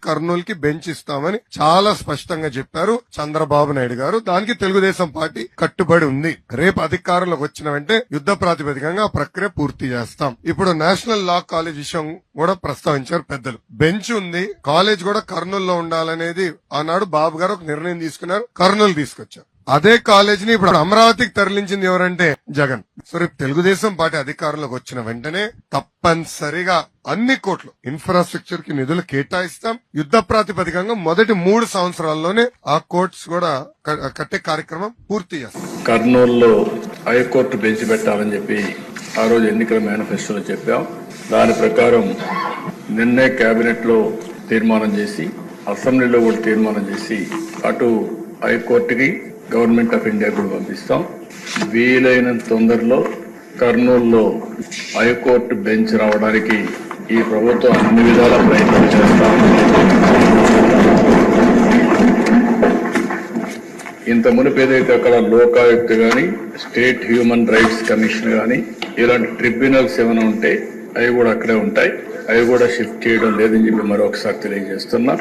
కర్నూలు కి బెంచ్ ఇస్తామని చాలా స్పష్టంగా చెప్పారు చంద్రబాబు నాయుడు గారు. దానికి తెలుగుదేశం పార్టీ కట్టుబడి ఉంది. రేపు అధికారంలోకి వచ్చిన వెంటనే యుద్ధ ప్రాతిపదికంగా ఆ ప్రక్రియ పూర్తి చేస్తాం. ఇప్పుడు నేషనల్ లా కాలేజ్ విషయం కూడా ప్రస్తావించారు పెద్దలు. బెంచ్ ఉంది, కాలేజ్ కూడా కర్నూలులో ఉండాలనేది ఆనాడు బాబు గారు ఒక నిర్ణయం తీసుకున్నారు, కర్నూలు తీసుకొచ్చారు. అదే కాలేజ్ ని ఇప్పుడు అమరావతికి తరలించింది ఎవరంటే జగన్. సో రేపు తెలుగుదేశం పార్టీ అధికారంలోకి వచ్చిన వెంటనే తప్పనిసరిగా అన్ని కోట్లు ఇన్ఫ్రాస్ట్రక్చర్ కి నిధులు కేటాయిస్తాం. యుద్ధ ప్రాతిపదికంగా మొదటి 3 సంవత్సరాల్లోనే ఆ కోర్ట్స్ కూడా కట్టే కార్యక్రమం పూర్తి చేస్తాం. కర్నూలులో హైకోర్టు బెంచ్ పెట్టాలని చెప్పి ఆ రోజు ఎన్నికల మేనిఫెస్టోలో చెప్పాం. దాని ప్రకారం నిన్నే కేబినెట్ లో తీర్మానం చేసి అసెంబ్లీలో కూడా తీర్మానం చేసి అటు హైకోర్టుకి గవర్నమెంట్ ఆఫ్ ఇండియా కూడా పంపిస్తాం. వీలైనంత తొందరలో కర్నూలులో హైకోర్టు బెంచ్ రావడానికి ఈ ప్రభుత్వం అన్ని విధాల ప్రయత్నం చేస్తాం. ఇంత మునుపు ఏదైతే అక్కడ లోకాయుక్త గాని, స్టేట్ హ్యూమన్ రైట్స్ కమిషన్ గాని ఇలాంటి ట్రిబ్యునల్స్ ఏమైనా ఉంటే అవి కూడా అక్కడే ఉంటాయి. అవి కూడా షిఫ్ట్ చేయడం లేదని చెప్పి మరొకసారి తెలియజేస్తున్నా.